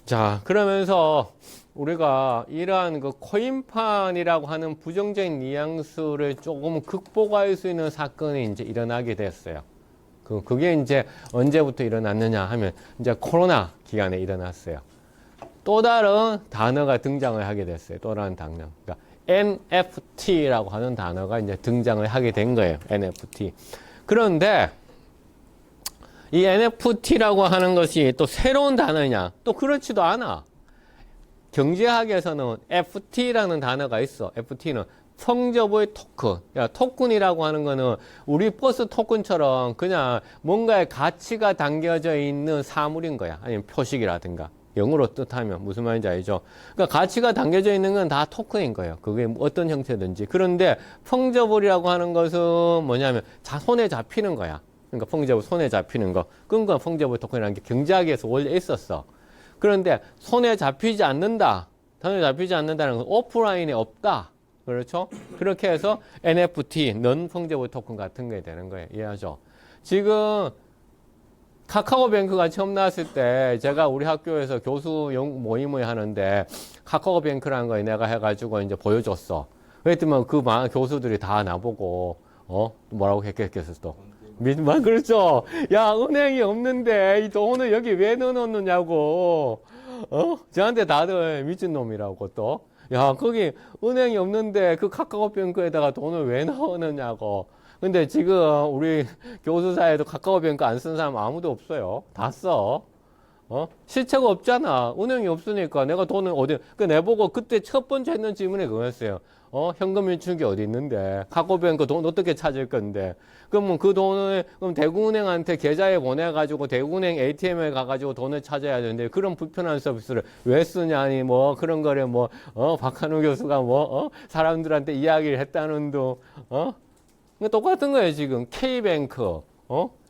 자, 그러면서 우리가 이러한 그 코인판이라고 하는 부정적인 뉘앙스를 조금 극복할 수 있는 사건이 이제 일어나게 됐어요. 그게 이제 언제부터 일어났느냐 하면 이제 코로나 기간에 일어났어요. 또 다른 단어가 등장을 하게 됐어요. 또 다른 단어. 그러니까 NFT라고 하는 단어가 이제 등장을 하게 된 거예요. NFT. 그런데 이 NFT라고 하는 것이 또 새로운 단어냐? 또 그렇지도 않아. 경제학에서는 FT라는 단어가 있어. FT는 펑저블 토큰. 야, 토큰이라고 하는 거는 우리 버스 토큰처럼 그냥 뭔가의 가치가 담겨져 있는 사물인 거야. 아니면 표식이라든가. 영어로 뜻하면 무슨 말인지 알죠? 그러니까 가치가 담겨져 있는 건 다 토큰인 거예요. 그게 어떤 형태든지. 그런데 펑저블이라고 하는 것은 뭐냐면 손에 잡히는 거야. 그러니까 펑저블 손에 잡히는 거. 그러니까 펑저블 토큰이라는 게 경제학에서 원래 있었어. 그런데 손에 잡히지 않는다. 손에 잡히지 않는다는 건 오프라인에 없다. 그렇죠? 그렇게 해서 NFT, 넌 펑저블 토큰 같은 게 되는 거예요. 이해하죠? 지금 카카오뱅크가 처음 나왔을 때 제가 우리 학교에서 교수 모임을 하는데 카카오뱅크라는 거 내가 해가지고 이제 보여줬어. 그랬더니 그 많은 교수들이 다 나보고 뭐라고 했겠어? 그렇죠. 야, 은행이 없는데 이 돈을 여기 왜 넣어놓느냐고. 저한테 다들 미친놈이라고 또. 야, 거기 은행이 없는데 그 카카오뱅크에다가 돈을 왜 넣어놓냐고. 근데 지금 우리 교수사에도 카카오뱅크 안 쓴 사람 아무도 없어요. 다 써. 실체가 없잖아. 은행이 없으니까 내가 돈을 내보고 그때 첫 번째 했는 질문이 그거였어요. 현금 인출기 어디 있는데? 카카오뱅크 돈 어떻게 찾을 건데? 그러면 그 돈을, 그럼 대구은행한테 계좌에 보내가지고 대구은행 ATM에 가가지고 돈을 찾아야 되는데 그런 불편한 서비스를 왜 쓰냐니 그런 거를 박한우 교수가 사람들한테 이야기를 했다는 둥, 똑같은 거예요, 지금. K뱅크.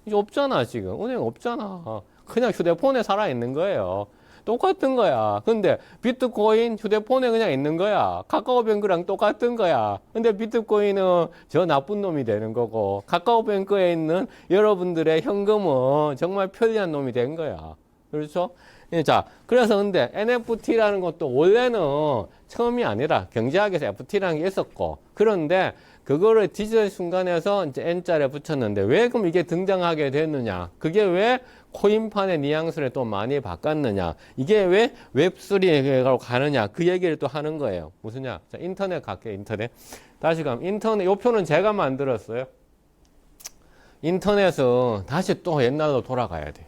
이제 없잖아, 지금. 은행 없잖아. 그냥 휴대폰에 살아있는 거예요. 똑같은 거야. 근데 비트코인 휴대폰에 그냥 있는 거야. 카카오뱅크랑 똑같은 거야. 근데 비트코인은 저 나쁜 놈이 되는 거고, 카카오뱅크에 있는 여러분들의 현금은 정말 편리한 놈이 된 거야. 그렇죠? 자, 그래서 근데 NFT라는 것도 원래는 처음이 아니라 경제학에서 FT라는 게 있었고, 그런데 그거를 디지털 순간에서 이제 N자를 붙였는데 왜 그럼 이게 등장하게 됐느냐? 그게 왜 코인판의 뉘앙스를 또 많이 바꿨느냐? 이게 왜 웹3로 가느냐? 그 얘기를 또 하는 거예요. 무슨냐? 자, 인터넷 갈게요, 인터넷. 다시 가면 인터넷, 요 표는 제가 만들었어요. 인터넷은 다시 또 옛날로 돌아가야 돼요.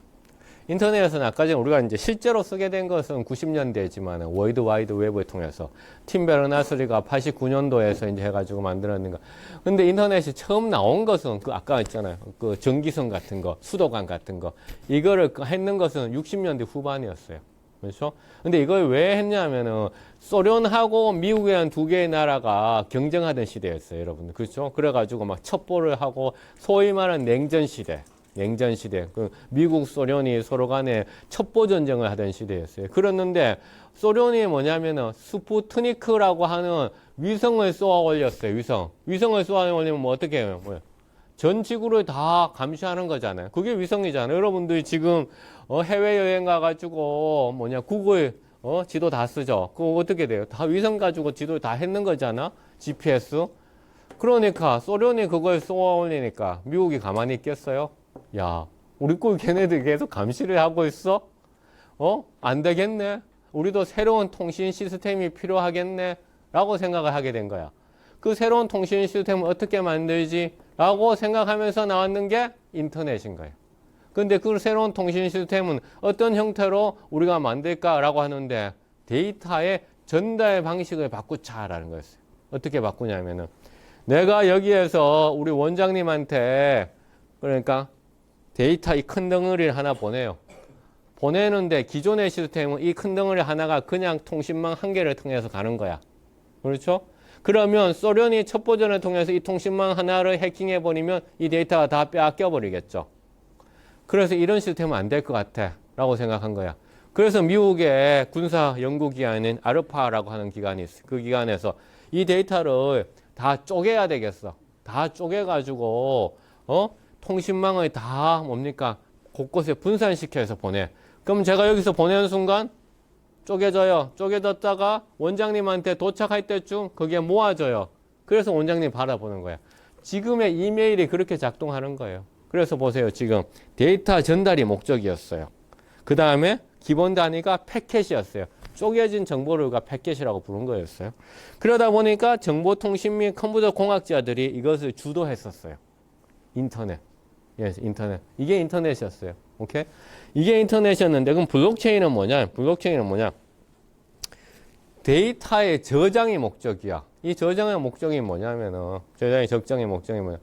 인터넷에서는 아까 전에 우리가 이제 실제로 쓰게 된 것은 90년대지만 월드 와이드 웹을 통해서 팀 베르나스리가 89년도에서 이제 해가지고 만들었는 거. 근데 인터넷이 처음 나온 것은 그 아까 있잖아요. 그 전기선 같은 거, 수도관 같은 거. 이거를 했는 것은 60년대 후반이었어요. 그렇죠? 근데 이걸 왜 했냐면은 소련하고 미국이라는 두 개의 나라가 경쟁하던 시대였어요, 여러분들. 그렇죠? 그래가지고 막 첩보를 하고 소위 말하는 냉전 시대. 냉전 시대, 미국, 소련이 서로 간에 첩보 전쟁을 하던 시대였어요. 그랬는데 소련이 뭐냐면은 스푸트니크라고 하는 위성을 쏘아 올렸어요. 위성을 쏘아 올리면 어떻게 해요? 전 지구를 다 감시하는 거잖아요. 그게 위성이잖아요. 여러분들이 지금 해외 여행 가가지고 구글 지도 다 쓰죠. 그거 어떻게 돼요? 다 위성 가지고 지도 다 했는 거잖아. GPS. 그러니까 소련이 그걸 쏘아 올리니까 미국이 가만히 있겠어요? 야, 우리 꼴 걔네들 계속 감시를 하고 있어? 안 되겠네? 우리도 새로운 통신 시스템이 필요하겠네? 라고 생각을 하게 된 거야. 그 새로운 통신 시스템을 어떻게 만들지? 라고 생각하면서 나왔는 게 인터넷인 거예요. 근데 그 새로운 통신 시스템은 어떤 형태로 우리가 만들까라고 하는데 데이터의 전달 방식을 바꾸자라는 거였어요. 어떻게 바꾸냐면은 내가 여기에서 우리 원장님한테 그러니까 데이터 이 큰 덩어리를 하나 보내요. 보내는데 기존의 시스템은 이 큰 덩어리 하나가 그냥 통신망 한 개를 통해서 가는 거야. 그렇죠? 그러면 소련이 첫 버전을 통해서 이 통신망 하나를 해킹해버리면 이 데이터가 다 빼앗겨버리겠죠. 그래서 이런 시스템은 안 될 것 같아 라고 생각한 거야. 그래서 미국의 군사 연구기관인 아르파라고 하는 기관이 있어. 그 기관에서 이 데이터를 다 쪼개야 되겠어. 다 쪼개가지고 통신망을 다 뭡니까? 곳곳에 분산시켜서 보내. 그럼 제가 여기서 보내는 순간 쪼개져요. 쪼개졌다가 원장님한테 도착할 때쯤 그게 모아져요. 그래서 원장님 바라보는 거야. 지금의 이메일이 그렇게 작동하는 거예요. 그래서 보세요. 지금 데이터 전달이 목적이었어요. 그 다음에 기본 단위가 패켓이었어요. 쪼개진 정보를 우리가 패켓이라고 부른 거였어요. 그러다 보니까 정보통신 및 컴퓨터 공학자들이 이것을 주도했었어요. 인터넷. 예, 인터넷. 이게 인터넷이었어요. 오케이? 이게 인터넷이었는데, 그럼 블록체인은 뭐냐? 블록체인은 뭐냐? 데이터의 저장이 목적이야. 이 저장의 목적이 뭐냐면은, 저장의 적정의 목적이 뭐냐?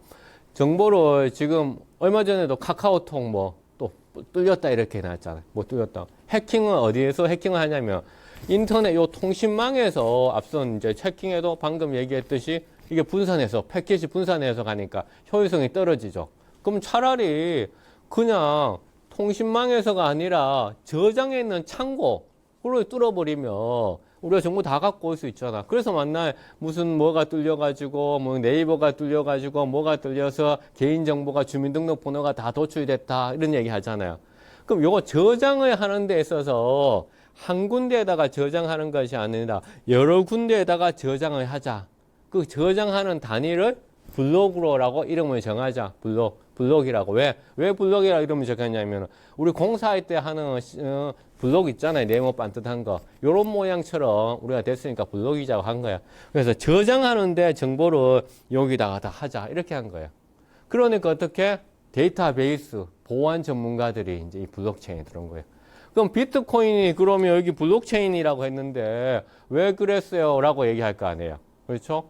정보를 지금 얼마 전에도 카카오톡 또 뚫렸다 이렇게 나왔잖아요. 뭐 뚫렸다. 해킹은 어디에서 해킹을 하냐면, 인터넷 요 통신망에서 앞선 이제 해킹에도 방금 얘기했듯이 이게 분산해서, 패킷이 분산해서 가니까 효율성이 떨어지죠. 그럼 차라리 그냥 통신망에서가 아니라 저장해 있는 창고를 뚫어버리면 우리가 정보 다 갖고 올 수 있잖아. 그래서 만날 무슨 뭐가 뚫려가지고 뭐 네이버가 뚫려가지고 뭐가 뚫려서 개인정보가 주민등록번호가 다 도출됐다 이런 얘기 하잖아요. 그럼 요거 저장을 하는 데 있어서 한 군데에다가 저장하는 것이 아니라 여러 군데에다가 저장을 하자. 그 저장하는 단위를 블록으로라고 이름을 정하자. 블록이라고. 왜 블록이라고 이름을 적혔냐면 우리 공사할 때 하는 블록 있잖아요. 네모 반듯한 거. 요런 모양처럼 우리가 됐으니까 블록이라고 한 거야. 그래서 저장하는데 정보를 여기다가 다 하자. 이렇게 한 거예요. 그러니까 어떻게 데이터베이스 보안 전문가들이 이제 이 블록체인에 들어온 거예요. 그럼 비트코인이 그러면 여기 블록체인이라고 했는데 왜 그랬어요? 라고 얘기할 거 아니에요. 그렇죠?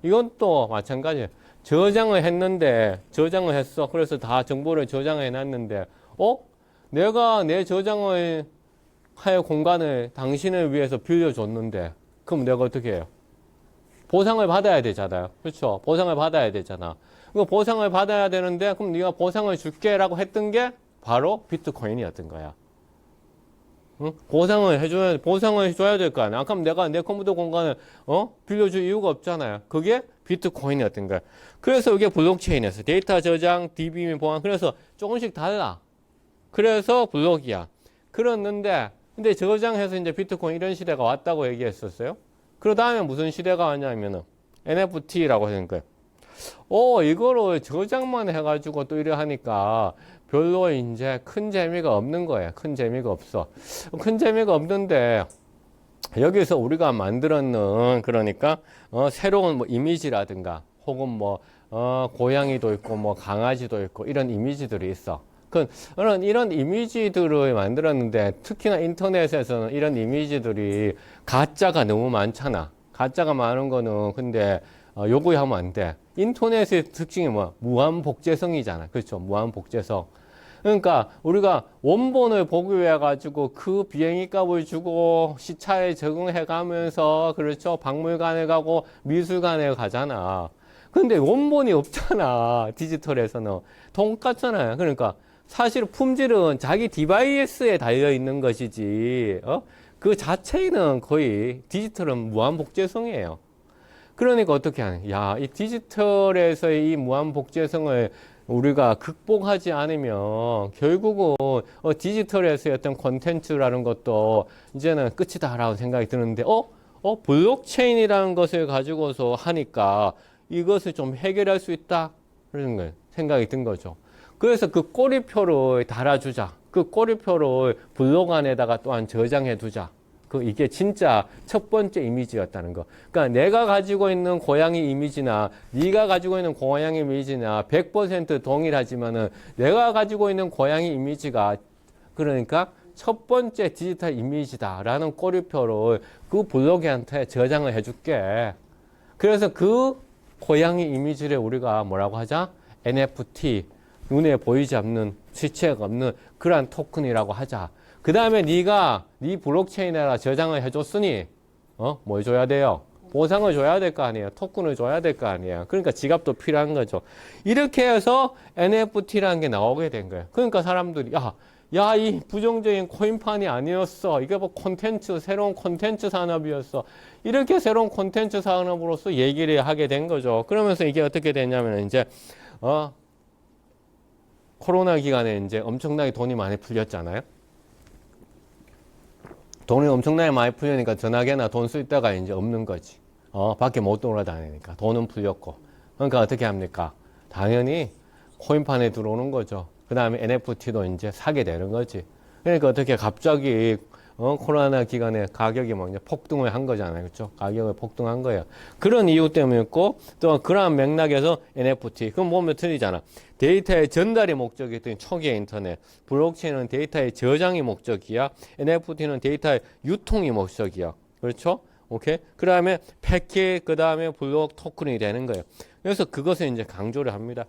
이건 또 마찬가지예요. 저장을 했어. 그래서 다 정보를 저장해 놨는데, 내가 내 저장을 할 공간을 당신을 위해서 빌려줬는데, 그럼 내가 어떻게 해요? 보상을 받아야 되잖아요. 그렇죠? 보상을 받아야 되잖아. 그 보상을 받아야 되는데, 그럼 네가 보상을 줄게라고 했던 게 바로 비트코인이었던 거야. 응? 보상을 해줘야 될 거 아니야. 그럼 내가 내 컴퓨터 공간을, 빌려줄 이유가 없잖아요. 그게 비트코인이었던 거야. 그래서 이게 블록체인이었어. 데이터 저장, DB 및 보안. 그래서 조금씩 달라. 그래서 블록이야. 그랬는데, 근데 저장해서 이제 비트코인 이런 시대가 왔다고 얘기했었어요. 그 다음에 무슨 시대가 왔냐면은, NFT라고 하는 거예요. 이거를 저장만 해가지고 또 이래 하니까 별로 이제 큰 재미가 없는 거예요. 큰 재미가 없어. 큰 재미가 없는데, 여기서 우리가 만들었는, 그러니까, 새로운 뭐 이미지라든가, 혹은 고양이도 있고, 강아지도 있고, 이런 이미지들이 있어. 이런 이미지들을 만들었는데, 특히나 인터넷에서는 이런 이미지들이 가짜가 너무 많잖아. 가짜가 많은 거는, 근데, 요구하면 안 돼. 인터넷의 특징이 무한 복제성이잖아. 그렇죠? 무한 복제성. 그러니까 우리가 원본을 보기 위해 가지고 그 비행기 값을 주고 시차에 적응해 가면서 그렇죠. 박물관에 가고 미술관에 가잖아. 근데 원본이 없잖아. 디지털에서는. 똑같잖아요. 그러니까 사실 품질은 자기 디바이스에 달려 있는 것이지, 그 자체는 거의 디지털은 무한 복제성이에요. 그러니까 어떻게 하냐. 이 디지털에서의 이 무한 복제성을 우리가 극복하지 않으면 결국은 디지털에서의 어떤 콘텐츠라는 것도 이제는 끝이다라고 생각이 드는데 블록체인이라는 것을 가지고서 하니까 이것을 좀 해결할 수 있다 그런 거 생각이 든 거죠. 그래서 그 꼬리표를 달아주자. 그 꼬리표를 블록 안에다가 또한 저장해 두자. 이게 진짜 첫 번째 이미지였다는 거. 그러니까 내가 가지고 있는 고양이 이미지나 네가 가지고 있는 고양이 이미지나 100% 동일하지만은 내가 가지고 있는 고양이 이미지가 그러니까 첫 번째 디지털 이미지다라는 꼬리표를 그 블로그한테 저장을 해줄게. 그래서 그 고양이 이미지를 우리가 뭐라고 하자? NFT, 눈에 보이지 않는 실체가 없는 그러한 토큰이라고 하자. 그 다음에 네가 네 블록체인에다 저장을 해줬으니 뭘 줘야 돼요? 보상을 줘야 될 거 아니에요. 토큰을 줘야 될 거 아니에요. 그러니까 지갑도 필요한 거죠. 이렇게 해서 NFT라는 게 나오게 된 거예요. 그러니까 사람들이 이 부정적인 코인판이 아니었어. 이게 새로운 콘텐츠 산업이었어. 이렇게 새로운 콘텐츠 산업으로서 얘기를 하게 된 거죠. 그러면서 이게 어떻게 됐냐면 이제 코로나 기간에 이제 엄청나게 돈이 많이 풀렸잖아요. 돈이 엄청나게 많이 풀리니까 전화기나 돈 쓸 데가 이제 없는 거지. 밖에 못 돌아다니니까. 돈은 풀렸고. 그러니까 어떻게 합니까? 당연히 코인판에 들어오는 거죠. 그 다음에 NFT도 이제 사게 되는 거지. 그러니까 어떻게 갑자기 코로나 기간에 가격이 막 이제 폭등을 한 거잖아요. 그렇죠? 가격을 폭등한 거예요. 그런 이유 때문이었고 또 그러한 맥락에서 NFT. 그럼 보면 틀리잖아. 데이터의 전달이 목적이었던 초기의 인터넷. 블록체인은 데이터의 저장이 목적이야. NFT는 데이터의 유통이 목적이야. 그렇죠? 오케이? 그 다음에 패킷, 그 다음에 블록 토큰이 되는 거예요. 그래서 그것을 이제 강조를 합니다.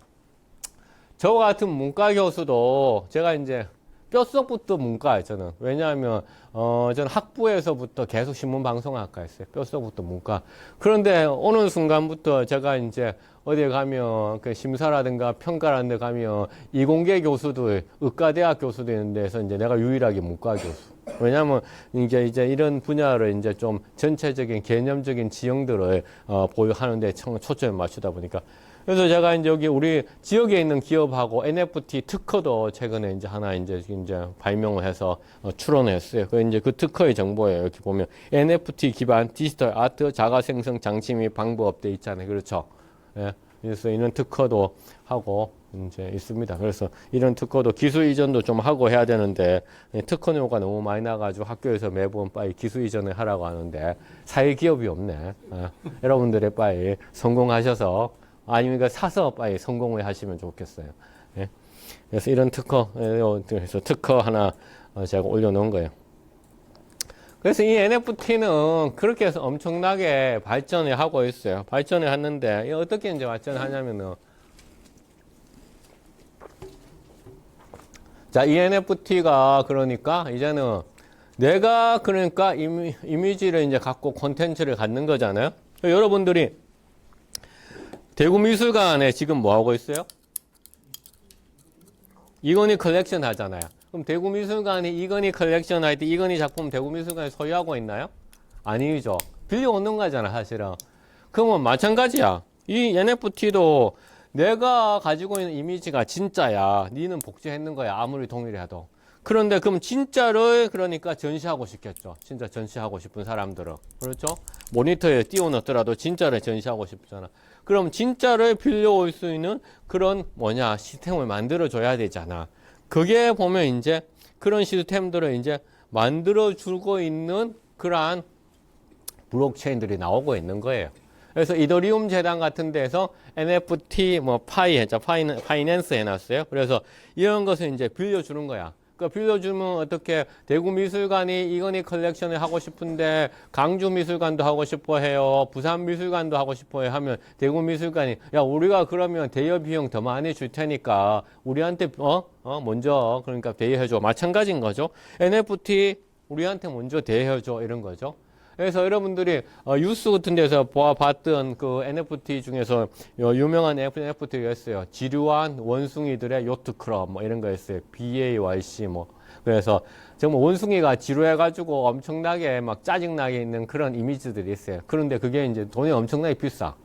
저와 같은 문과 교수도 제가 이제 뼛속부터 문과예요, 저는. 왜냐하면, 저는 학부에서부터 계속 신문 방송학과 했어요. 뼛속부터 문과. 그런데 어느 순간부터 제가 이제 어디에 가면 그 심사라든가 평가라는 데 가면 이공계 교수들, 의과대학 교수도 있는 데서 이제 내가 유일하게 문과 교수. 왜냐하면 이제 이런 분야를 이제 좀 전체적인 개념적인 지형들을 보유하는데 초점을 맞추다 보니까 그래서 제가 이제 여기 우리 지역에 있는 기업하고 NFT 특허도 최근에 이제 하나 이제 발명을 해서 출원했어요. 그 이제 그 특허의 정보예요. 이렇게 보면 NFT 기반 디지털 아트 자가 생성 장치 및 방법 돼 있잖아요. 그렇죠? 예. 그래서 이런 특허도 하고 이제 있습니다. 그래서 이런 특허도 기술 이전도 좀 하고 해야 되는데 특허료가 너무 많이 나가지고 학교에서 매번 빨리 기술 이전을 하라고 하는데 사회 기업이 없네. 여러분들의 빨리 성공하셔서 아니면 이거 사서 빨리 성공을 하시면 좋겠어요. 예? 그래서 이런 특허, 그래서 특허 하나 제가 올려놓은 거예요. 그래서 이 NFT는 그렇게 해서 엄청나게 발전을 하고 있어요. 발전을 했는데 어떻게 이제 발전하냐면은 자, 이 NFT가 그러니까 이제는 내가 그러니까 이미지를 이제 갖고 콘텐츠를 갖는 거잖아요. 여러분들이 대구미술관에 지금 뭐 하고 있어요? 이건희 컬렉션 하잖아요. 그럼 대구미술관이 이건희 컬렉션 할 때 이건희 작품 대구미술관이 소유하고 있나요? 아니죠. 빌려오는 거잖아, 사실은. 그러면 마찬가지야. 이 NFT도 내가 가지고 있는 이미지가 진짜야. 니는 복제했는 거야. 아무리 동일해 해도. 그런데 그럼 진짜를 그러니까 전시하고 싶겠죠. 진짜 전시하고 싶은 사람들은. 그렇죠? 모니터에 띄워놓더라도 진짜를 전시하고 싶잖아. 그럼 진짜를 빌려올 수 있는 그런 시스템을 만들어줘야 되잖아. 그게 보면 이제 그런 시스템들을 이제 만들어주고 있는 그러한 블록체인들이 나오고 있는 거예요. 그래서 이더리움 재단 같은 데서 NFT 파이낸스 해놨어요. 그래서 이런 것을 이제 빌려주는 거야. 그 빌려주면 어떻게 대구미술관이 이건희 컬렉션을 하고 싶은데 강주미술관도 하고 싶어 해요. 부산미술관도 하고 싶어 해 하면 대구미술관이 야 우리가 그러면 대여 비용 더 많이 줄 테니까 우리한테 먼저 그러니까 대여해줘. 마찬가지인 거죠. NFT 우리한테 먼저 대여해줘 이런 거죠. 그래서 여러분들이 뉴스 같은 데서 봤던 그 NFT 중에서 유명한 NFT가 있어요. 지루한 원숭이들의 요트 클럽 뭐 이런 거였어요. BAYC 뭐. 그래서 정말 원숭이가 지루해가지고 엄청나게 막 짜증나게 있는 그런 이미지들이 있어요. 그런데 그게 이제 돈이 엄청나게 비싸.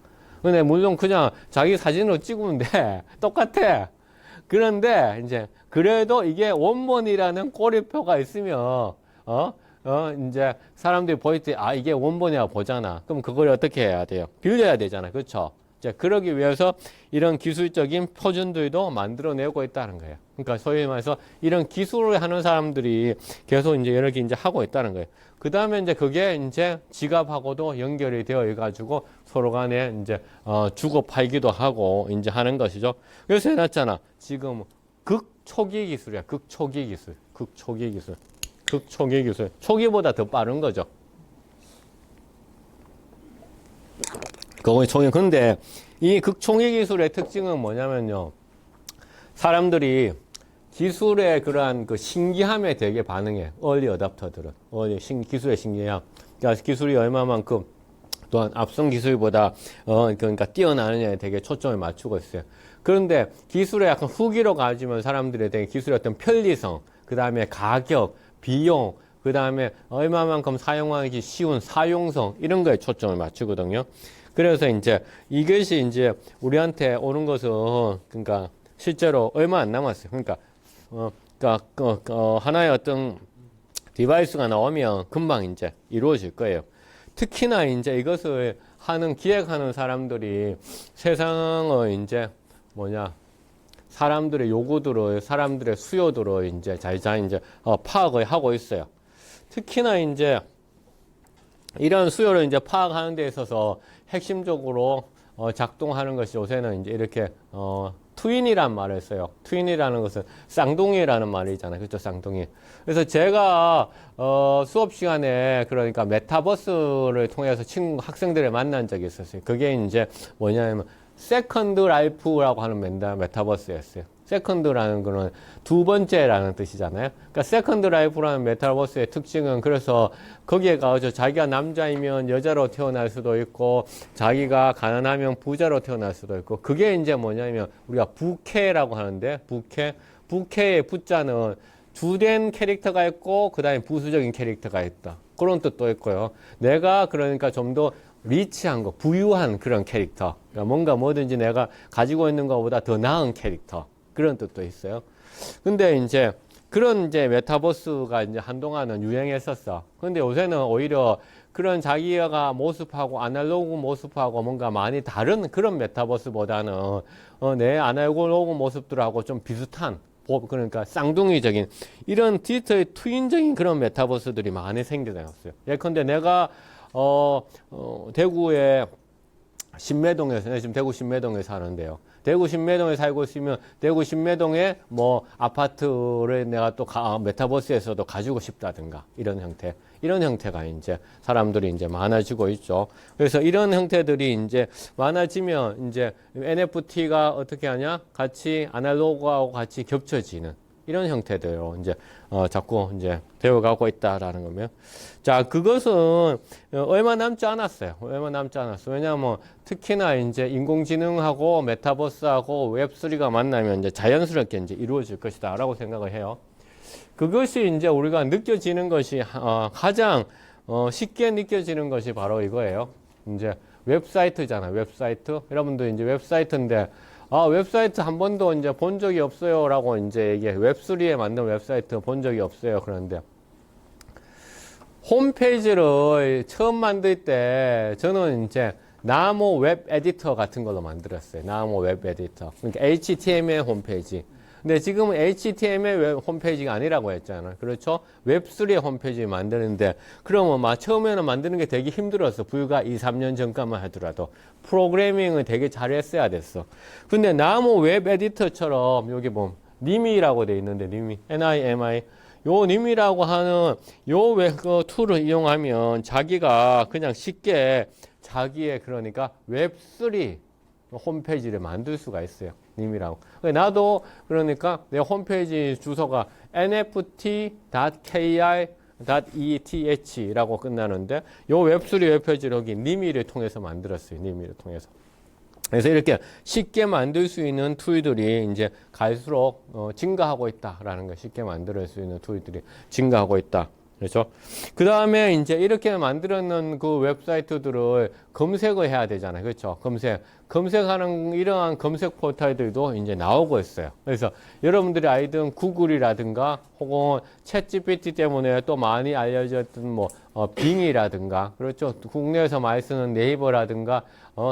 근데 물론 그냥 자기 사진으로 찍으면 돼. 똑같아. 그런데 이제 그래도 이게 원본이라는 꼬리표가 있으면 이제 사람들이 보일 때, 이게 원본이야 보잖아. 그럼 그걸 어떻게 해야 돼요? 빌려야 되잖아. 그렇죠? 이제 그러기 위해서 이런 기술적인 표준들도 만들어내고 있다는 거예요. 그러니까 소위 말해서 이런 기술을 하는 사람들이 계속 이제 여러 개 이제 하고 있다는 거예요. 그 다음에 이제 그게 이제 지갑하고도 연결이 되어 있어가지고 서로 간에 이제, 주고 팔기도 하고 이제 하는 것이죠. 그래서 해놨잖아. 지금 극초기 기술이야. 극초기 기술. 극초기 기술. 극초기 기술. 초기보다 더 빠른 거죠. 근데 이 극초기 기술의 특징은 뭐냐면요. 사람들이 기술의 그러한 그 신기함에 되게 반응해. 얼리 어답터들은. 기술의 신기함. 그러니까 기술이 얼마만큼 또한 앞선 기술보다 그러니까 뛰어나느냐에 되게 초점을 맞추고 있어요. 그런데 기술의 약간 후기로 가지면 사람들의 되게 기술의 어떤 편리성, 그 다음에 가격, 비용, 그 다음에 얼마만큼 사용하기 쉬운 사용성 이런 거에 초점을 맞추거든요. 그래서 이제 이것이 이제 우리한테 오는 것은 그러니까 실제로 얼마 안 남았어요. 그러니까 하나의 어떤 디바이스가 나오면 금방 이제 이루어질 거예요. 특히나 이제 이것을 기획하는 사람들이 세상의 이제 사람들의 요구들을, 사람들의 수요들을 이제 잘 이제 파악을 하고 있어요. 특히나 이제 이런 수요를 이제 파악하는 데 있어서 핵심적으로 작동하는 것이 요새는 이제 이렇게 트윈이란 말을 써요. 트윈이라는 것은 쌍둥이라는 말이잖아요. 그렇죠? 쌍둥이. 그래서 제가 수업 시간에 그러니까 메타버스를 통해서 학생들을 만난 적이 있었어요. 그게 이제 뭐냐면 세컨드 라이프라고 하는 메타버스였어요. 세컨드라는 거는 두 번째라는 뜻이잖아요. 그러니까 세컨드 라이프라는 메타버스의 특징은 그래서 거기에 가서 자기가 남자이면 여자로 태어날 수도 있고 자기가 가난하면 부자로 태어날 수도 있고 그게 이제 뭐냐면 우리가 부캐라고 하는데 부캐의 부자는 주된 캐릭터가 있고 그 다음에 부수적인 캐릭터가 있다. 그런 뜻도 있고요. 내가 그러니까 좀 더 리치한 거, 부유한 그런 캐릭터. 그러니까 뭔가 뭐든지 내가 가지고 있는 것보다 더 나은 캐릭터. 그런 뜻도 있어요. 근데 이제 그런 이제 메타버스가 이제 한동안은 유행했었어. 근데 요새는 오히려 그런 자기가 모습하고 아날로그 모습하고 뭔가 많이 다른 그런 메타버스보다는 내 아날로그 모습들하고 좀 비슷한 그러니까 쌍둥이적인 이런 디지털 트윈적인 그런 메타버스들이 많이 생겨났어요. 예컨대 내가 대구의 신매동에서 지금 대구 신매동에 사는데요. 대구 신매동에 살고 있으면 대구 신매동에 뭐 아파트를 내가 또 메타버스에서도 가지고 싶다든가 이런 형태가 이제 사람들이 이제 많아지고 있죠. 그래서 이런 형태들이 이제 많아지면 이제 NFT가 어떻게 하냐? 같이 아날로그하고 같이 겹쳐지는 이런 형태대로 이제 자꾸 이제 되어가고 있다라는 거면 자 그것은 얼마 남지 않았어요. 얼마 남지 않았어. 왜냐하면 특히나 이제 인공지능하고 메타버스하고 웹3가 만나면 이제 자연스럽게 이제 이루어질 것이다라고 생각을 해요. 그것이 이제 우리가 느껴지는 것이 가장 쉽게 느껴지는 것이 바로 이거예요. 이제 웹사이트잖아. 웹사이트. 여러분들 이제 웹사이트인데 웹사이트 한 번도 이제 본 적이 없어요. 라고 이제 얘기해. 웹3에 만든 웹사이트 본 적이 없어요. 그런데 홈페이지를 처음 만들 때 저는 이제 나모 웹 에디터 같은 걸로 만들었어요. 나모 웹 에디터. 그러니까 HTML 홈페이지. 근데 지금은 HTML 홈페이지가 아니라고 했잖아요. 그렇죠? 웹3의 홈페이지 만드는데, 그러면 처음에는 만드는 게 되게 힘들었어. 불과 2, 3년 전까만 하더라도. 프로그래밍을 되게 잘했어야 됐어. 근데 나무 웹 에디터처럼, 여기 보면, 님이라고 돼 있는데, 님이. NIMI. 요 님이라고 하는 요 툴을 이용하면 자기가 그냥 쉽게 자기의 그러니까 웹3 홈페이지를 만들 수가 있어요. 님이라고. 나도 그러니까 내 홈페이지 주소가 nft.kr.eth라고 끝나는데 요 웹3 웹페이지를 여기 님이를 통해서 만들었어요. 님이를 통해서. 그래서 이렇게 쉽게 만들 수 있는 툴들이 이제 갈수록 증가하고 있다라는 거 쉽게 만들 수 있는 툴들이 증가하고 있다. 그렇죠? 그 다음에 이제 이렇게 만들었는 그 웹사이트들을 검색을 해야 되잖아요. 그렇죠? 검색하는 이러한 검색 포털들도 이제 나오고 있어요. 그래서 여러분들이 알던 구글이라든가 혹은 챗GPT 때문에 또 많이 알려졌던 뭐 빙이라든가 그렇죠? 국내에서 많이 쓰는 네이버라든가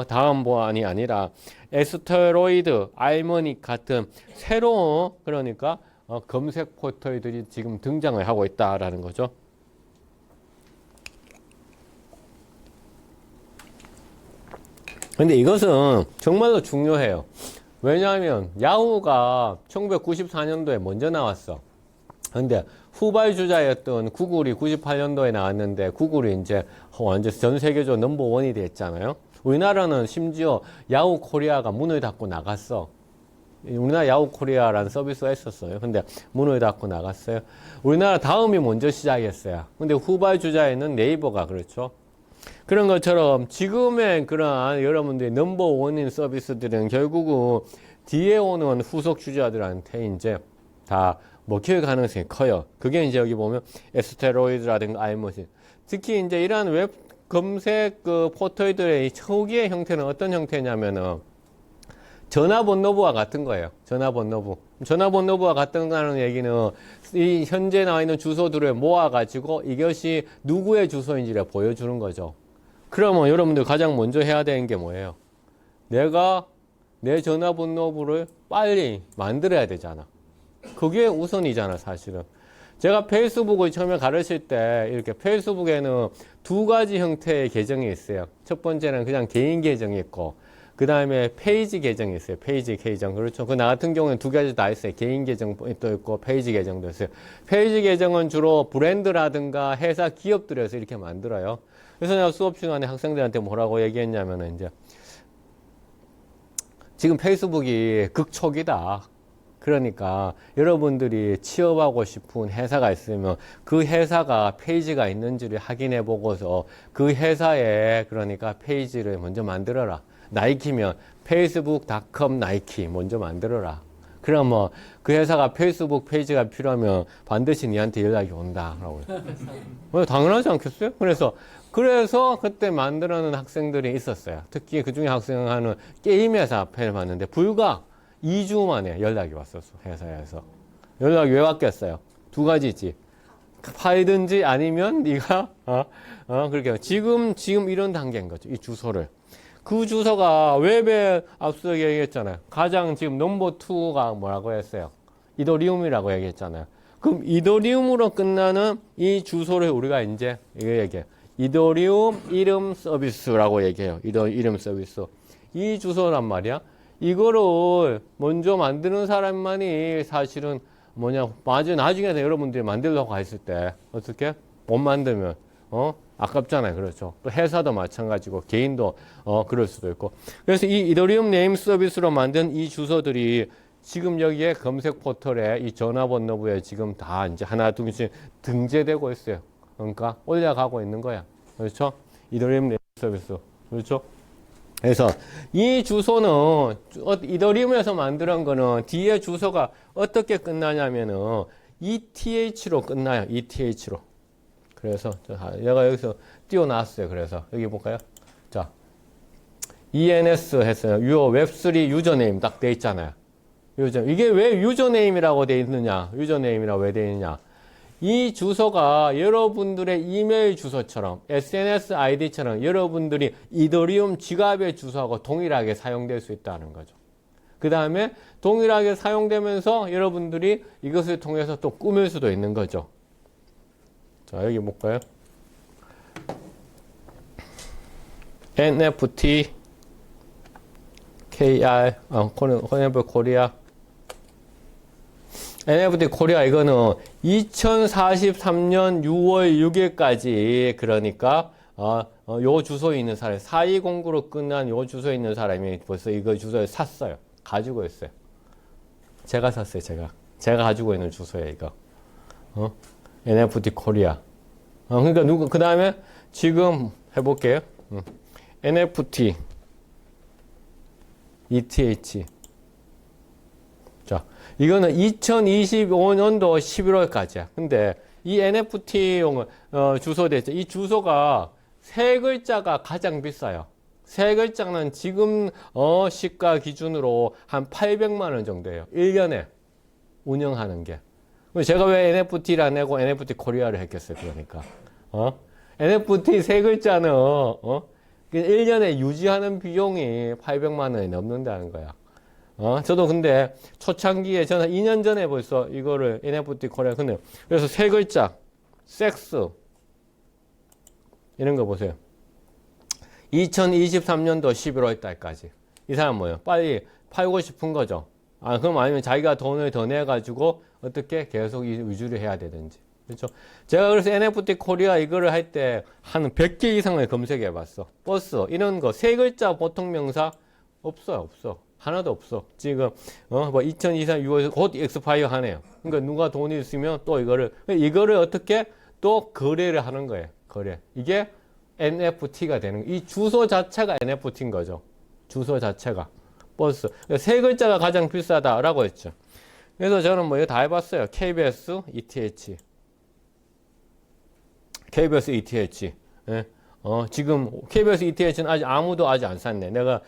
다음 보안이 아니라 에스테로이드, 알머닉 같은 새로운 그러니까 검색 포털들이 지금 등장을 하고 있다라는 거죠. 근데 이것은 정말로 중요해요. 왜냐하면 야후가 1994년도에 먼저 나왔어. 근데 후발주자였던 구글이 98년도에 나왔는데 구글이 이제 완전 전 세계적으로 넘버원이 됐잖아요. 우리나라는 심지어 야후 코리아가 문을 닫고 나갔어. 우리나라 야후 코리아라는 서비스가 있었어요. 근데 문을 닫고 나갔어요. 우리나라 다음이 먼저 시작했어요. 근데 후발주자에는 네이버가 그렇죠. 그런 것처럼 지금의 그러한 여러분들의 넘버원인 서비스들은 결국은 뒤에 오는 후속 주자들한테 이제 다 먹힐 가능성이 커요. 그게 이제 여기 보면 에스테로이드라든가 알머신. 특히 이제 이러한 웹 검색 그 포털들의 초기의 형태는 어떤 형태냐면은 전화번호부와 같은 거예요. 전화번호부. 전화번호부가 같다는 얘기는 이 현재 나와 있는 주소들을 모아가지고 이것이 누구의 주소인지를 보여주는 거죠. 그러면 여러분들 가장 먼저 해야 되는 게 뭐예요? 내가 내 전화번호부를 빨리 만들어야 되잖아. 그게 우선이잖아, 사실은. 제가 페이스북을 처음에 가르칠 때 이렇게 페이스북에는 두 가지 형태의 계정이 있어요. 첫 번째는 그냥 개인 계정이 있고, 그 다음에 페이지 계정이 있어요. 페이지 계정. 그렇죠. 그 나 같은 경우는 두 가지 다 있어요. 개인 계정도 있고, 페이지 계정도 있어요. 페이지 계정은 주로 브랜드라든가 회사 기업들에서 이렇게 만들어요. 그래서 내가 수업 시간에 학생들한테 뭐라고 얘기했냐면은 이제 지금 페이스북이 극초기다. 그러니까 여러분들이 취업하고 싶은 회사가 있으면 그 회사가 페이지가 있는지를 확인해 보고서 그 회사에 그러니까 페이지를 먼저 만들어라. 나이키면 facebook.com 나이키 먼저 만들어라. 그럼 뭐 그 회사가 페이스북 페이지가 필요하면 반드시 니한테 연락이 온다. 라고. 당연하지 않겠어요? 그래서 그때 만들어놓은 학생들이 있었어요. 특히 그 중에 학생은 게임 회사 앞에 봤는데 불과 2주 만에 연락이 왔었어. 회사에서. 연락이 왜 왔겠어요? 두 가지지. 팔든지 아니면 네가 그렇게 지금 이런 단계인 거죠. 이 주소를. 그 주소가 웹에 앞서 얘기했잖아요. 가장 지금 넘버 2가 뭐라고 했어요? 이더리움이라고 얘기했잖아요. 그럼 이더리움으로 끝나는 이 주소를 우리가 이제 이거 얘기해요. 이더리움 이름 서비스라고 얘기해요. 이름 서비스. 이 주소란 말이야. 이거를 먼저 만드는 사람만이 사실은 나중에 여러분들이 만들려고 했을 때 어떻게? 못 만들면 아깝잖아요. 그렇죠. 또 회사도 마찬가지고 개인도 그럴 수도 있고. 그래서 이 이더리움 네임 서비스로 만든 이 주소들이 지금 여기에 검색 포털에 이 전화번호부에 지금 다 이제 하나 둘씩 등재되고 있어요. 그러니까 올라가고 있는 거야. 그렇죠? 이더리움 네임 서비스. 그렇죠? 그래서 이 주소는 이더리움에서 만드는 거는 뒤에 주소가 어떻게 끝나냐면은 ETH로 끝나요. ETH로. 그래서 내가 여기서 띄워놨어요. 그래서 여기 볼까요? 자, ENS 했어요. 웹3 유저네임 딱 돼 있잖아요. 이게 왜 유저네임이라고 돼 있느냐? 유저네임이라고 왜 돼 있느냐? 이 주소가 여러분들의 이메일 주소처럼 SNS 아이디처럼 여러분들이 이더리움 지갑의 주소하고 동일하게 사용될 수 있다는 거죠. 그 다음에 동일하게 사용되면서 여러분들이 이것을 통해서 또 꾸밀 수도 있는 거죠. 자, 여기 볼까요? NFT KR 커네버 코리아 NFT 코리아 이거는 2043년 6월 6일까지 그러니까 요 주소에 있는 사람 4209로 끝난 요 주소에 있는 사람이 벌써 이거 주소를 샀어요. 가지고 있어요. 제가 샀어요. 제가 가지고 있는 주소에 이거 NFT 코리아 그러니까 그 다음에 지금 해볼게요. NFT ETH 자, 이거는 2025년도 11월까지야. 근데 이 NFT용 주소 됐죠. 이 주소가 세 글자가 가장 비싸요. 세 글자는 지금 시가 기준으로 한 800만 원 정도예요. 1년에 운영하는 게. 제가 왜 NFT를 안 내고 NFT 코리아를 했겠어요. 그러니까. NFT 세 글자는 1년에 유지하는 비용이 800만 원이 넘는다는 거야. 저도 근데 초창기에 저는 2년 전에 벌써 이거를 NFT 코리아 근데 그래서 세 글자 섹스 이런 거 보세요. 2023년도 11월 달까지 이 사람 뭐예요? 빨리 팔고 싶은 거죠. 그럼 아니면 자기가 돈을 더 내가지고 어떻게 계속 유지를 해야 되든지. 그렇죠? 제가 그래서 NFT 코리아 이거를 할 때 한 100개 이상을 검색해 봤어. 버스 이런 거 세 글자 보통 명사 없어요. 하나도 없어. 지금, 2023 6월에서 곧 익스파이어 하네요. 그러니까 누가 돈이 있으면 또 이거를 어떻게 또 거래를 하는 거예요. 거래. 이게 NFT가 되는 거예요. 이 주소 자체가 NFT인 거죠. 주소 자체가. 버스. 세 글자가 가장 비싸다라고 했죠. 그래서 저는 이거 다 해봤어요. KBS ETH. KBS ETH. 예. 지금 KBS ETH는 아무도 아직 안 샀네. 내가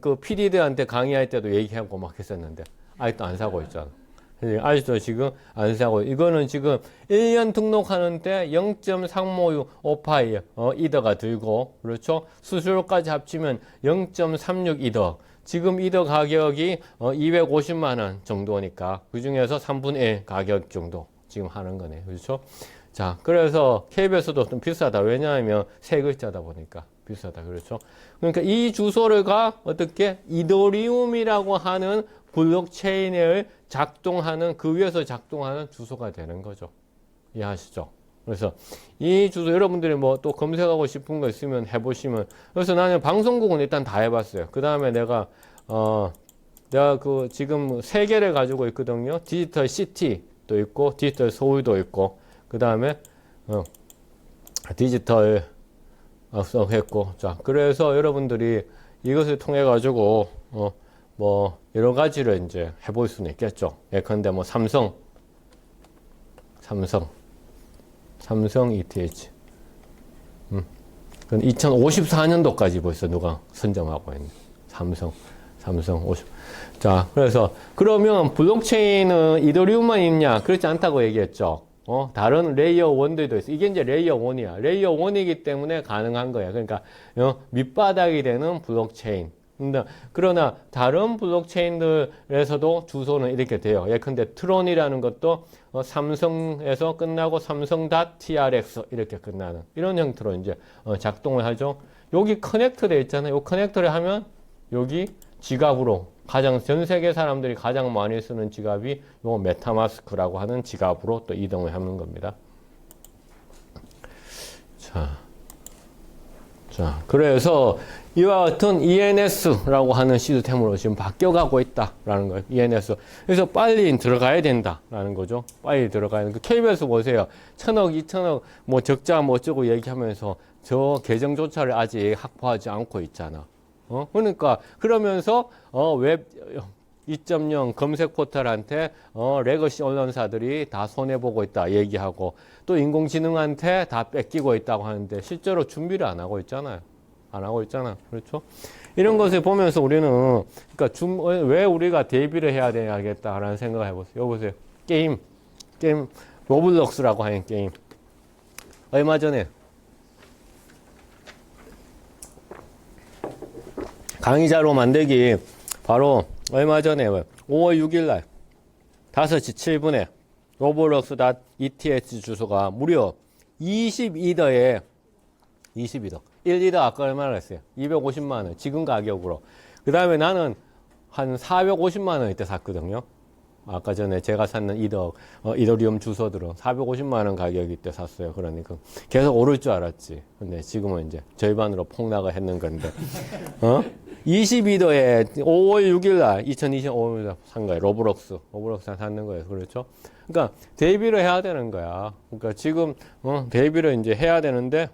그 PD들한테 강의할 때도 얘기하고 막 했었는데 아직도 안 사고 있잖아. 아직도 지금 안 사고, 이거는 지금 1년 등록하는데 0.356 이더가 들고, 그렇죠? 수수료까지 합치면 0.36 이더. 지금 이더 가격이 250만 원 정도니까 그 중에서 3분의 1 가격 정도 지금 하는 거네. 그렇죠? 자, 그래서 KBS도 좀 비싸다. 왜냐하면 세 글자다 보니까 비싸다. 그렇죠? 그러니까 이 주소를가 어떻게 이더리움이라고 하는 블록체인을 작동하는, 그 위에서 작동하는 주소가 되는 거죠. 이해하시죠? 그래서 이 주소 여러분들이 뭐 또 검색하고 싶은 거 있으면 해보시면, 그래서 나는 방송국은 일단 다 해봤어요. 그 다음에 내가 그 지금 세 개를 가지고 있거든요. 디지털 시티도 있고 디지털 서울도 있고, 그 다음에 디지털 했고, 자, 그래서 여러분들이 이것을 통해 가지고 뭐 여러 가지를 이제 해볼 수는 있겠죠. 예컨대 뭐 삼성 ETH. 그건 2054년도까지 벌써 누가 선점하고 있네. 삼성 50. 자, 그래서 그러면 블록체인은 이더리움만 있냐? 그렇지 않다고 얘기했죠. 다른 레이어 1들도 있어. 이게 이제 레이어 1이야. 레이어 1이기 때문에 가능한 거야. 그러니까 밑바닥이 되는 블록체인. 그러나 다른 블록체인들에서도 주소는 이렇게 돼요. 예컨대 트론이라는 것도 삼성에서 끝나고 삼성.trx 이렇게 끝나는 이런 형태로 이제 작동을 하죠. 여기 커넥터 돼 있잖아요. 이 커넥터를 하면 여기 지갑으로 전 세계 사람들이 가장 많이 쓰는 지갑이 요 메타마스크라고 하는 지갑으로 또 이동을 하는 겁니다. 자, 그래서 이와 같은 ENS라고 하는 시스템으로 지금 바뀌어가고 있다라는 거예요. ENS. 그래서 빨리 들어가야 된다라는 거죠. 빨리 들어가야 되는 거. KBS 보세요. 1000억, 2000억, 뭐 적자 뭐 어쩌고 얘기하면서 저 계정조차를 아직 확보하지 않고 있잖아. 그러니까 그러면서 웹 2.0 검색 포털한테 레거시 언론사들이 다 손해보고 있다 얘기하고, 또 인공지능한테 다 뺏기고 있다고 하는데 실제로 준비를 안 하고 있잖아요. 안 하고 있잖아. 그렇죠? 이런 것을 보면서 우리는, 그러니까 왜 우리가 대비를 해야 되겠다라는 생각을 해보세요. 여기 보세요. 게임 로블록스라고 하는 게임. 얼마 전에 강의자료 만들기 바로 얼마 전에 5월 6일 날 5시 7분에 roblox.eth 주소가 무려 22더에 22더. 1리더 아까 얼마나 했어요? 250만 원. 지금 가격으로. 그 다음에 나는 한 450만 원 이때 샀거든요. 아까 전에 제가 샀는 이더리움 주소들은 450만 원 가격이 때 샀어요. 그러니까 계속 오를 줄 알았지. 근데 지금은 이제 절반으로 폭락을 했는 건데. 22도에 5월 6일 날 2025년 산 거예요. 로블록스 샀는 거예요. 그렇죠? 그러니까 대비를 해야 되는 거야. 그러니까 지금 대비를 이제 해야 되는데,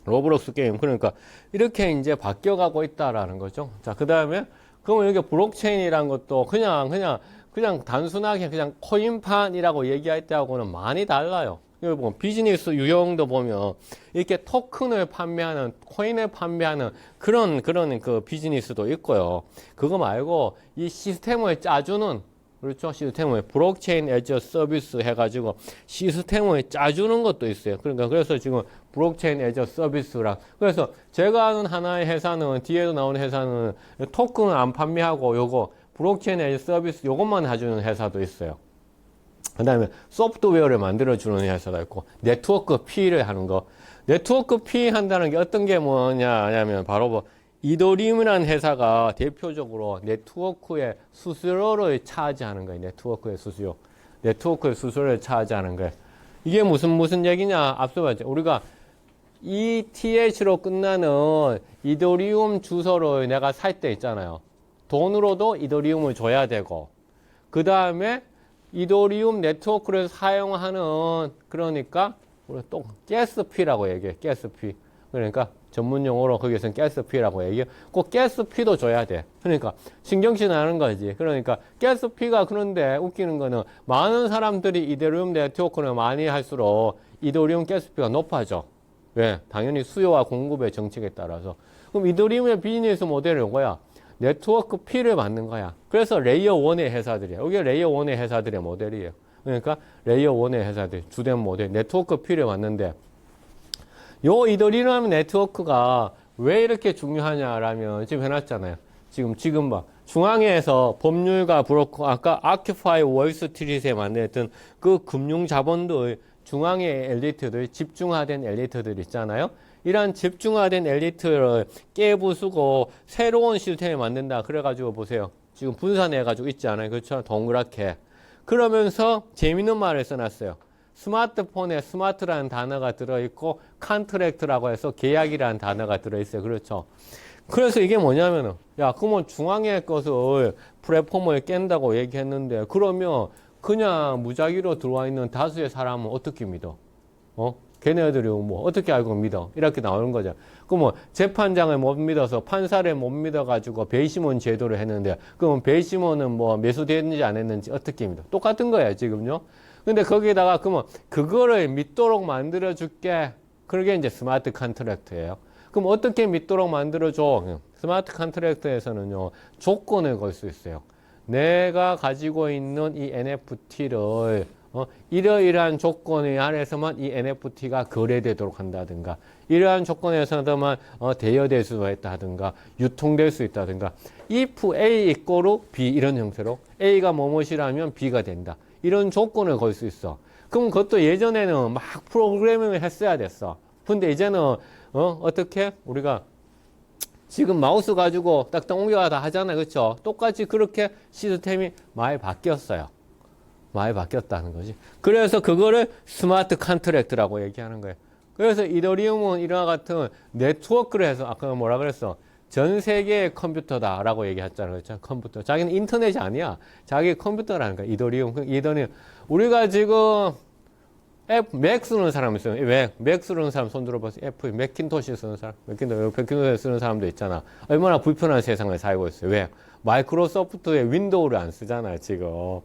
로블록스 게임, 그러니까 이렇게 이제 바뀌어가고 있다라는 거죠. 자, 그 다음에 그러면 여기 블록체인이란 것도 그냥 단순하게 그냥 코인판이라고 얘기할 때하고는 많이 달라요. 여기 보면 비즈니스 유형도 보면 이렇게 토큰을 판매하는, 코인을 판매하는 그런 그 비즈니스도 있고요. 그거 말고 이 시스템을 짜주는, 그렇죠? 시스템을 블록체인 에즈 서비스 해가지고 시스템을 짜주는 것도 있어요. 그러니까 그래서 지금 블록체인 에즈 서비스라. 그래서 제가 아는 하나의 회사는, 뒤에도 나오는 회사는 토큰을 안 판매하고 요거 블록체인 에즈 서비스 요것만 해주는 회사도 있어요. 그 다음에 소프트웨어를 만들어주는 회사가 있고, 네트워크 P를 하는 거. 네트워크 P 한다는 게 어떤 게 뭐냐면 바로 뭐 이더리움이라는 회사가 대표적으로 네트워크의 수수료를 차지하는 거예요. 네트워크의 수수료를 차지하는 거예요. 이게 무슨 얘기냐? 앞서 봤죠. 우리가 ETH로 끝나는 이더리움 주소를 내가 살 때 있잖아요. 돈으로도 이더리움을 줘야 되고, 그 다음에 이더리움 네트워크를 사용하는, 그러니까 우리 또 가스피라고 얘기해. 가스피. 그러니까 전문 용어로 거기서는 가스피라고 얘기해. 꼭 가스피도 줘야 돼. 그러니까 신경쓰지 않은 거지. 그러니까 가스피가, 그런데 웃기는 거는 많은 사람들이 이더리움 네트워크를 많이 할수록 이더리움 가스피가 높아져. 왜? 당연히 수요와 공급의 정책에 따라서. 그럼 이더리움의 비즈니스 모델은 뭐야? 네트워크 P를 만든 거야. 그래서 레이어 1의 회사들이야. 이게 레이어 1의 회사들의 모델이에요. 그러니까 레이어 1의 회사들, 주된 모델, 네트워크 P를 만드는데 요 이더리움 네트워크가 왜 이렇게 중요하냐라면 지금 해놨잖아요. 지금 봐. 중앙에서 법률가 브로커, 아까 아큐파이 월스트리트에 만들었던 그 금융 자본들, 중앙의 엘리트들, 집중화된 엘리트들 있잖아요. 이런 집중화된 엘리트를 깨부수고 새로운 시스템을 만든다. 그래가지고 보세요. 지금 분산해가지고 있지 않아요. 그렇죠? 동그랗게. 그러면서 재밌는 말을 써놨어요. 스마트폰에 스마트라는 단어가 들어있고 컨트랙트라고 해서 계약이라는 단어가 들어있어요. 그렇죠? 그래서 이게 뭐냐면은 야 그러면 중앙의 것을 플랫폼을 깬다고 얘기했는데 그러면 그냥 무작위로 들어와 있는 다수의 사람은 어떻게 믿어? 걔네들이 뭐 어떻게 알고 믿어? 이렇게 나오는 거죠. 그러면 재판장을 못 믿어서 판사를 못 믿어가지고 배심원 제도를 했는데 그러면 배심원은 뭐 매수됐는지 안 했는지 어떻게 믿어? 똑같은 거예요 지금요. 근데 거기에다가 그러면 그거를 믿도록 만들어 줄게. 그게 이제 스마트 컨트랙트예요. 그럼 어떻게 믿도록 만들어줘? 스마트 컨트랙트에서는요, 조건을 걸 수 있어요. 내가 가지고 있는 이 NFT를 이러이러한 조건에 한해서만 이 NFT가 거래되도록 한다든가 이러한 조건에서만 대여될 수 있다든가 유통될 수 있다든가 if A equal B 이런 형태로 A가 뭐뭇이라면 B가 된다. 이런 조건을 걸 수 있어. 그럼 그것도 예전에는 막 프로그래밍을 했어야 됐어. 근데 이제는 어떻게 우리가 지금 마우스 가지고 딱딱 옮겨가다 하잖아요. 그렇죠? 똑같이 그렇게 시스템이 많이 바뀌었어요. 많이 바뀌었다는 거지. 그래서 그거를 스마트 컨트랙트라고 얘기하는 거예요. 그래서 이더리움은 이와 같은 네트워크를 해서 아까 뭐라 그랬어? 전 세계의 컴퓨터다라고 얘기했잖아요. 그렇죠? 컴퓨터. 자기는 인터넷이 아니야. 자기 컴퓨터라는 거야. 이더리움. 우리가 지금 맥 쓰는 사람 있어요. 왜? 맥 쓰는 사람 손 들어보세요. F, 맥킨토시 쓰는 사람. 맥킨토시 쓰는 사람도 있잖아. 얼마나 불편한 세상을 살고 있어요. 왜? 마이크로소프트의 윈도우를 안 쓰잖아요, 지금.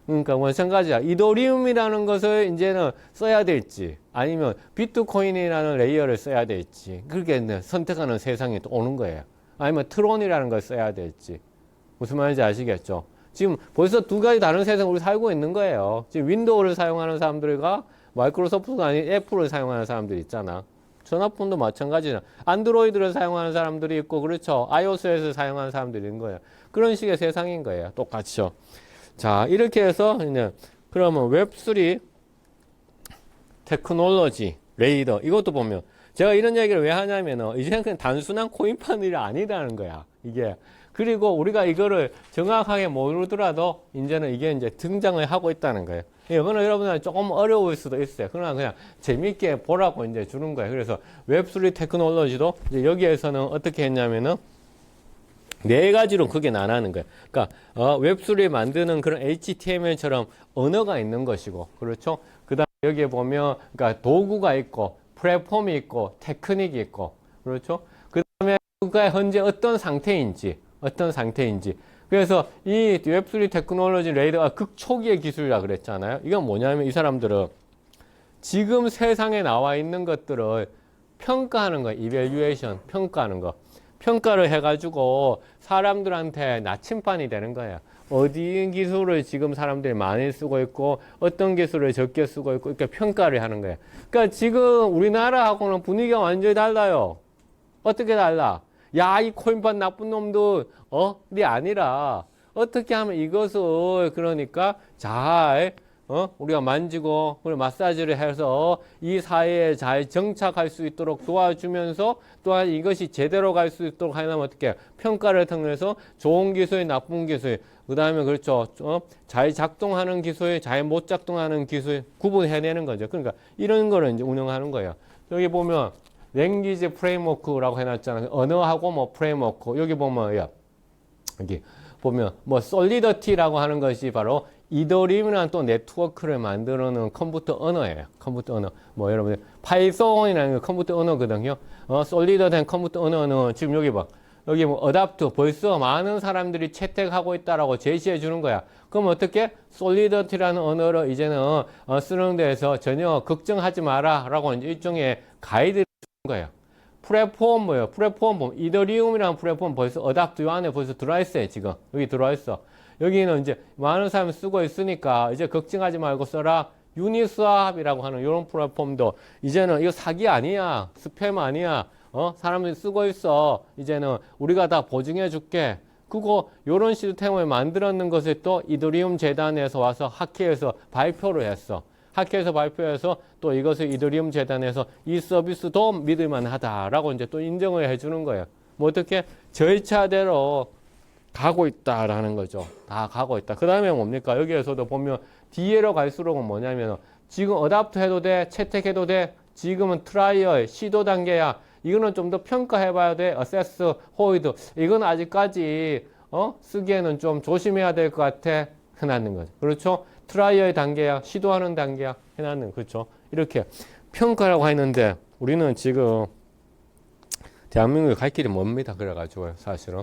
그러니까 마찬가지야. 이더리움이라는 것을 이제는 써야 될지, 아니면 비트코인이라는 레이어를 써야 될지, 그렇게 선택하는 세상이 또 오는 거예요. 아니면 트론이라는 걸 써야 될지. 무슨 말인지 아시겠죠? 지금 벌써 두 가지 다른 세상을 우리 살고 있는 거예요. 지금 윈도우를 사용하는 사람들과 마이크로소프트가 아닌 애플을 사용하는 사람들이 있잖아. 전화폰도 마찬가지잖아. 안드로이드를 사용하는 사람들이 있고, 그렇죠. iOS에서 사용하는 사람들이 있는 거예요. 그런 식의 세상인 거예요. 똑같죠. 자, 이렇게 해서, 이제, 그러면 웹3 테크놀로지, 레이더, 이것도 보면, 제가 이런 얘기를 왜 하냐면, 이제는 그냥 단순한 코인판 일이 아니라는 거야. 이게. 그리고 우리가 이거를 정확하게 모르더라도 이제는 이게 이제 등장을 하고 있다는 거예요. 이거는 여러분들 조금 어려울 수도 있어요. 그러나 그냥 재밌게 보라고 이제 주는 거예요. 그래서 웹3 테크놀로지도 이제 여기에서는 어떻게 했냐면은 네 가지로 크게 나누는 거예요. 그러니까 웹3 만드는 그런 HTML처럼 언어가 있는 것이고, 그렇죠? 그다음 여기에 보면 그러니까 도구가 있고, 플랫폼이 있고, 테크닉이 있고, 그렇죠? 그다음에 그가 현재 어떤 상태인지. 그래서 이 웹3 테크놀로지 레이더가 극초기의 기술이라 그랬잖아요. 이건 뭐냐면 이 사람들은 지금 세상에 나와 있는 것들을 평가하는 거예요. 이밸류에이션, 평가하는 거. 평가를 해가지고 사람들한테 나침반이 되는 거예요. 어디 기술을 지금 사람들이 많이 쓰고 있고 어떤 기술을 적게 쓰고 있고 이렇게 평가를 하는 거예요. 그러니까 지금 우리나라하고는 분위기가 완전히 달라요. 어떻게 달라? 야, 이 코인판 나쁜 놈들, 이 아니라, 어떻게 하면 이것을, 그러니까, 잘, 우리가 만지고, 그리고 마사지를 해서 이 사회에 잘 정착할 수 있도록 도와주면서, 또한 이것이 제대로 갈 수 있도록 하려면 어떻게, 평가를 통해서 좋은 기술, 나쁜 기술, 그 다음에 그렇죠, 잘 작동하는 기술, 잘 못 작동하는 기술, 구분해내는 거죠. 그러니까, 이런 거를 이제 운영하는 거예요. 여기 보면, 랭귀지 프레임워크라고 해놨잖아요. 언어하고 뭐 프레임워크. 여기 보면, 여기 보면, 뭐, 솔리더티라고 하는 것이 바로 이더리움이라는 또 네트워크를 만들어놓은 컴퓨터 언어예요. 컴퓨터 언어. 뭐, 여러분들, 파이썬이라는 컴퓨터 언어거든요. 솔리더된 컴퓨터 언어는 지금 여기 봐. 여기 뭐, 어답트. 벌써 많은 사람들이 채택하고 있다라고 제시해 주는 거야. 그럼 어떻게? 솔리더티라는 언어를 이제는 쓰는 데에서 전혀 걱정하지 마라. 라고 이제 일종의 가이드 거예요. 플랫폼 뭐예요? 플랫폼 이더리움이라는 플랫폼 벌써 어답트 요 안에 벌써 들어와 있어요. 지금 여기 들어와 있어. 여기는 이제 많은 사람이 쓰고 있으니까 이제 걱정하지 말고 써라. 유니스왑이라고 하는 이런 플랫폼도 이제는 이거 사기 아니야. 스팸 아니야. 사람들이 쓰고 있어. 이제는 우리가 다 보증해 줄게. 그거 요런 시스템을 만들었는 것을 또 이더리움 재단에서 와서 하키에서 발표를 했어. 하키에서 발표해서 또 이것을 이더리움 재단에서 이 서비스도 믿을만 하다라고 이제 또 인정을 해주는 거예요. 뭐 어떻게 절차대로 가고 있다라는 거죠. 다 가고 있다. 그 다음에 뭡니까? 여기에서도 보면 뒤로 갈수록은 뭐냐면 지금 어답트 해도 돼, 채택해도 돼. 지금은 트라이얼, 시도 단계야. 이거는 좀 더 평가해 봐야 돼. 어세스, 호이드. 이건 아직까지 쓰기에는 좀 조심해야 될 것 같아. 해놨는 거죠. 그렇죠? 트라이얼 단계야, 시도하는 단계야. 해놨는, 그렇죠? 이렇게 평가라고 했는데 우리는 지금 대한민국에 갈 길이 멉니다. 그래가지고요, 사실은.